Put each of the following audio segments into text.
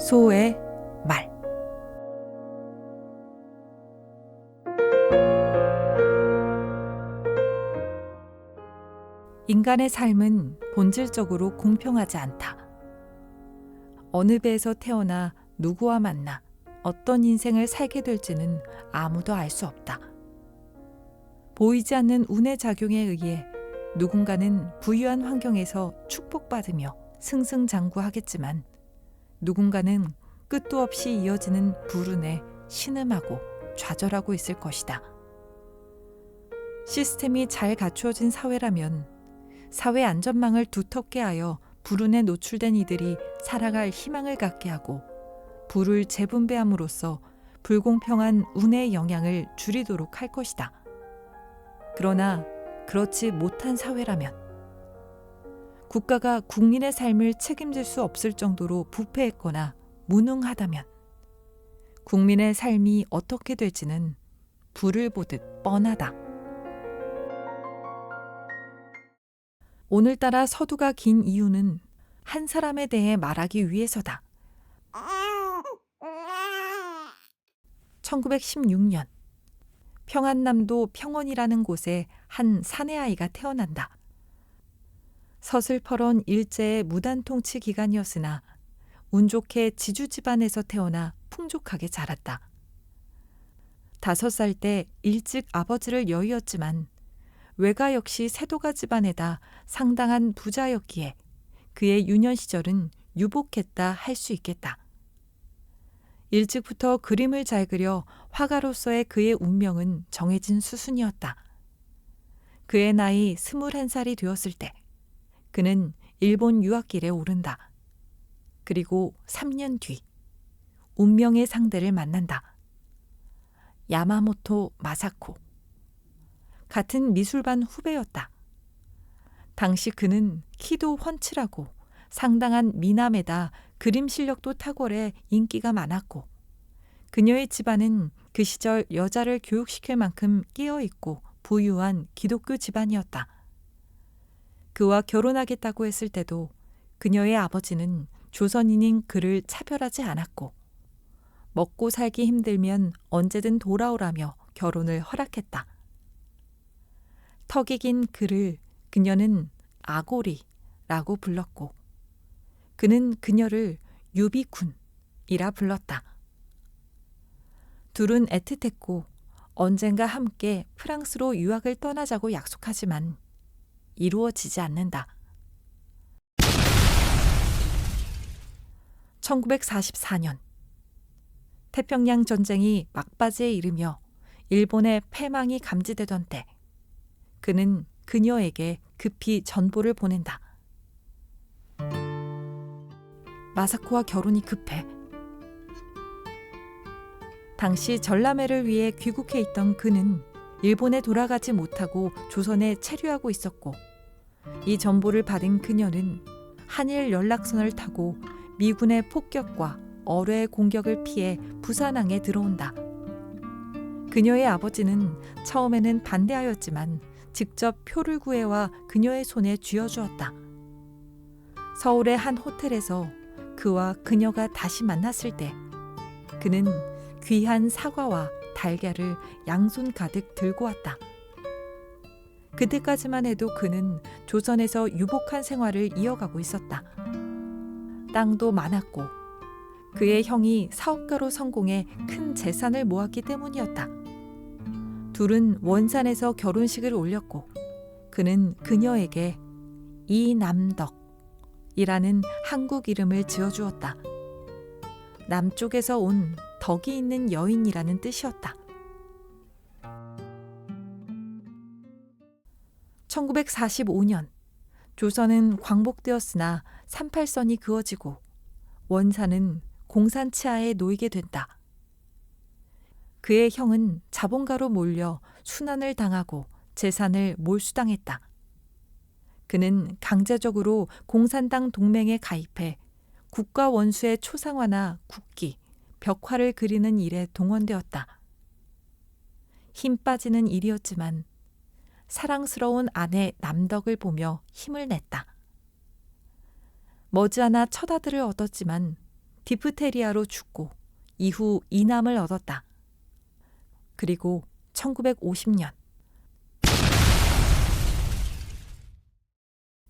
소의 말. 인간의 삶은 본질적으로 공평하지 않다. 어느 배에서 태어나 누구와 만나 어떤 인생을 살게 될지는 아무도 알 수 없다. 보이지 않는 운의 작용에 의해 누군가는 부유한 환경에서 축복받으며 승승장구하겠지만 누군가는 끝도 없이 이어지는 불운에 신음하고 좌절하고 있을 것이다. 시스템이 잘 갖추어진 사회라면 사회 안전망을 두텁게 하여 불운에 노출된 이들이 살아갈 희망을 갖게 하고 부를 재분배함으로써 불공평한 운의 영향을 줄이도록 할 것이다. 그러나 그렇지 못한 사회라면 국가가 국민의 삶을 책임질 수 없을 정도로 부패했거나 무능하다면 국민의 삶이 어떻게 될지는 불을 보듯 뻔하다. 오늘따라 서두가 긴 이유는 한 사람에 대해 말하기 위해서다. 1916년 평안남도 평원이라는 곳에 한 사내아이가 태어난다. 서슬퍼런 일제의 무단통치 기간이었으나 운 좋게 지주 집안에서 태어나 풍족하게 자랐다. 5살 때 일찍 아버지를 여의었지만 외가 역시 세도가 집안에다 상당한 부자였기에 그의 유년 시절은 유복했다 할 수 있겠다. 일찍부터 그림을 잘 그려 화가로서의 그의 운명은 정해진 수순이었다. 그의 나이 21살이 되었을 때 그는 일본 유학길에 오른다. 그리고 3년 뒤 운명의 상대를 만난다. 야마모토 마사코. 같은 미술반 후배였다. 당시 그는 키도 훤칠하고 상당한 미남에다 그림 실력도 탁월해 인기가 많았고 그녀의 집안은 그 시절 여자를 교육시킬 만큼 깨어있고 부유한 기독교 집안이었다. 그와 결혼하겠다고 했을 때도 그녀의 아버지는 조선인인 그를 차별하지 않았고 먹고 살기 힘들면 언제든 돌아오라며 결혼을 허락했다. 턱이 긴 그를 그녀는 아고리라고 불렀고 그는 그녀를 유비군이라 불렀다. 둘은 애틋했고 언젠가 함께 프랑스로 유학을 떠나자고 약속하지만 이루어지지 않는다. 1944년 태평양 전쟁이 막바지에 이르며 일본의 패망이 감지되던 때 그는 그녀에게 급히 전보를 보낸다. 마사코와 결혼이 급해. 당시 전람회를 위해 귀국해 있던 그는 일본에 돌아가지 못하고 조선에 체류하고 있었고 이 전보를 받은 그녀는 한일 연락선을 타고 미군의 폭격과 어뢰의 공격을 피해 부산항에 들어온다. 그녀의 아버지는 처음에는 반대하였지만 직접 표를 구해와 그녀의 손에 쥐어주었다. 서울의 한 호텔에서 그와 그녀가 다시 만났을 때 그는 귀한 사과와 달걀을 양손 가득 들고 왔다. 그때까지만 해도 그는 조선에서 유복한 생활을 이어가고 있었다. 땅도 많았고 그의 형이 사업가로 성공해 큰 재산을 모았기 때문이었다. 둘은 원산에서 결혼식을 올렸고 그는 그녀에게 이남덕이라는 한국 이름을 지어주었다. 남쪽에서 온 덕이 있는 여인이라는 뜻이었다. 1945년 조선은 광복되었으나 38선이 그어지고 원산은 공산치하에 놓이게 된다. 그의 형은 자본가로 몰려 순환을 당하고 재산을 몰수당했다. 그는 강제적으로 공산당 동맹에 가입해 국가 원수의 초상화나 국기, 벽화를 그리는 일에 동원되었다. 힘 빠지는 일이었지만 사랑스러운 아내 남덕을 보며 힘을 냈다. 머지않아 처다들을 얻었지만 디프테리아로 죽고 이후 이남을 얻었다. 그리고 1950년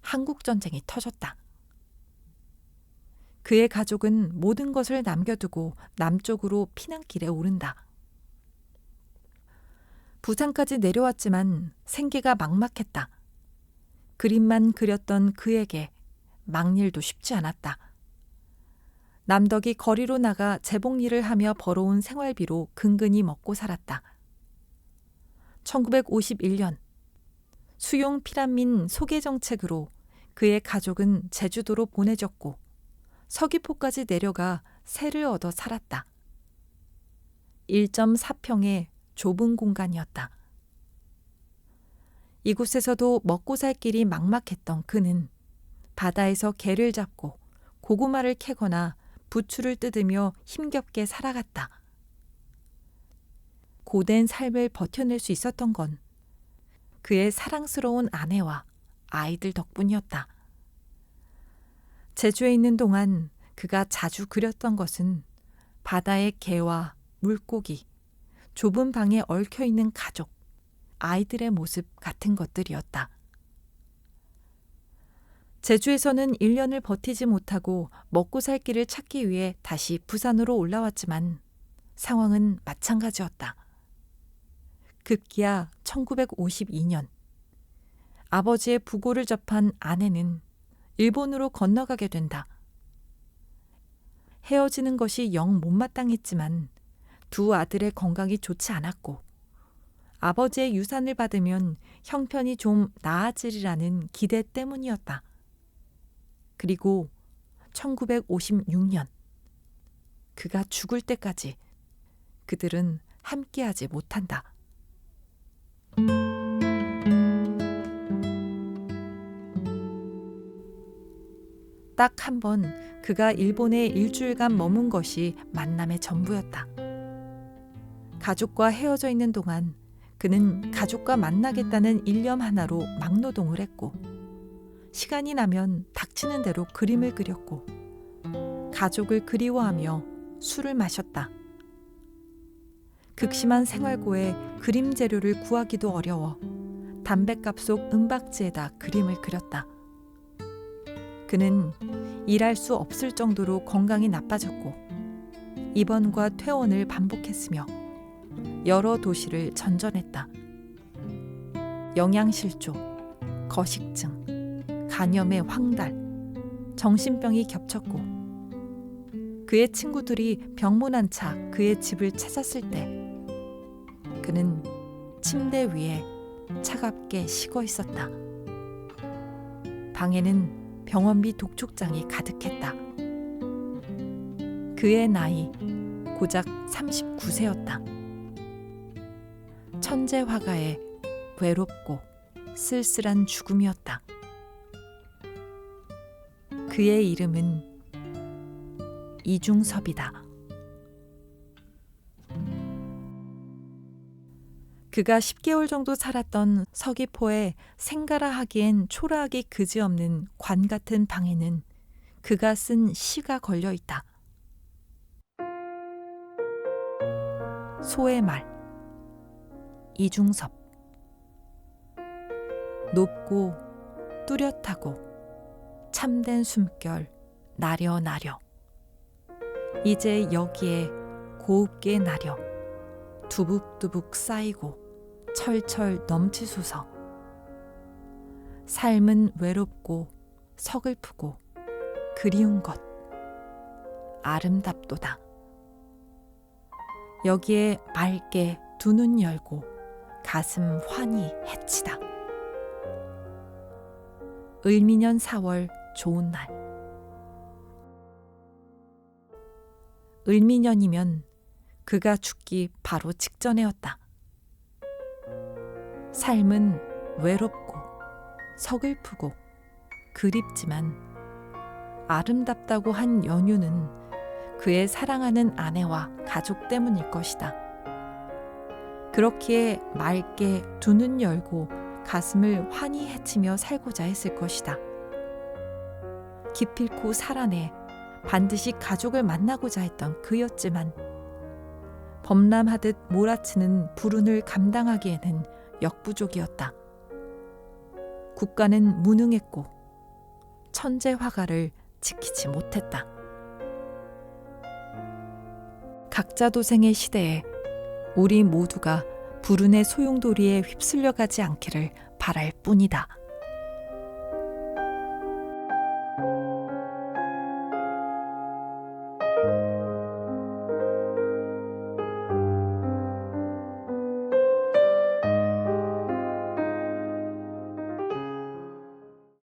한국전쟁이 터졌다. 그의 가족은 모든 것을 남겨두고 남쪽으로 피난길에 오른다. 부산까지 내려왔지만 생계가 막막했다. 그림만 그렸던 그에게 막일도 쉽지 않았다. 남덕이 거리로 나가 재봉일을 하며 벌어온 생활비로 근근히 먹고 살았다. 1951년 수용 피난민 소개 정책으로 그의 가족은 제주도로 보내졌고 서귀포까지 내려가 새를 얻어 살았다. 1.4평의 좁은 공간이었다. 이곳에서도 먹고 살 길이 막막했던 그는 바다에서 개를 잡고 고구마를 캐거나 부추를 뜯으며 힘겹게 살아갔다. 고된 삶을 버텨낼 수 있었던 건 그의 사랑스러운 아내와 아이들 덕분이었다. 제주에 있는 동안 그가 자주 그렸던 것은 바다의 개와 물고기, 좁은 방에 얽혀있는 가족, 아이들의 모습 같은 것들이었다. 제주에서는 1년을 버티지 못하고 먹고 살 길을 찾기 위해 다시 부산으로 올라왔지만 상황은 마찬가지였다. 급기야 1952년 아버지의 부고를 접한 아내는 일본으로 건너가게 된다. 헤어지는 것이 영 못마땅했지만 두 아들의 건강이 좋지 않았고 아버지의 유산을 받으면 형편이 좀 나아지리라는 기대 때문이었다. 그리고 1956년 그가 죽을 때까지 그들은 함께하지 못한다. 딱 한 번 그가 일본에 일주일간 머문 것이 만남의 전부였다. 가족과 헤어져 있는 동안 그는 가족과 만나겠다는 일념 하나로 막노동을 했고 시간이 나면 닥치는 대로 그림을 그렸고 가족을 그리워하며 술을 마셨다. 극심한 생활고에 그림 재료를 구하기도 어려워 담뱃갑 속 은박지에다 그림을 그렸다. 그는 일할 수 없을 정도로 건강이 나빠졌고 입원과 퇴원을 반복했으며 여러 도시를 전전했다. 영양실조, 거식증, 간염의 황달, 정신병이 겹쳤고 그의 친구들이 병문안 차 그의 집을 찾았을 때 그는 침대 위에 차갑게 식어 있었다. 방에는 병원비 독촉장이 가득했다. 그의 나이 고작 39세였다. 천재 화가의 외롭고 쓸쓸한 죽음이었다. 그의 이름은 이중섭이다. 그가 10개월 정도 살았던 서귀포의 생가라 하기엔 초라하기 그지없는 관 같은 방에는 그가 쓴 시가 걸려 있다. 소의 말 이중섭. 높고 뚜렷하고 참된 숨결 나려나려 이제 여기에 고웁게 나려 두북두북 쌓이고 철철 넘치소서. 삶은 외롭고 서글프고 그리운 것 아름답도다. 여기에 맑게 두 눈 열고 가슴 환히 해치다. 을미년 4월 좋은 날. 을미년이면 그가 죽기 바로 직전이었다. 삶은 외롭고 서글프고 그립지만 아름답다고 한 연유는 그의 사랑하는 아내와 가족 때문일 것이다. 그렇기에 맑게 두 눈 열고 가슴을 환히 해치며 살고자 했을 것이다. 기필코 살아내 반드시 가족을 만나고자 했던 그였지만 범람하듯 몰아치는 불운을 감당하기에는 역부족이었다. 국가는 무능했고 천재 화가를 지키지 못했다. 각자도생의 시대에 우리 모두가 불운의 소용돌이에 휩쓸려가지 않기를 바랄 뿐이다.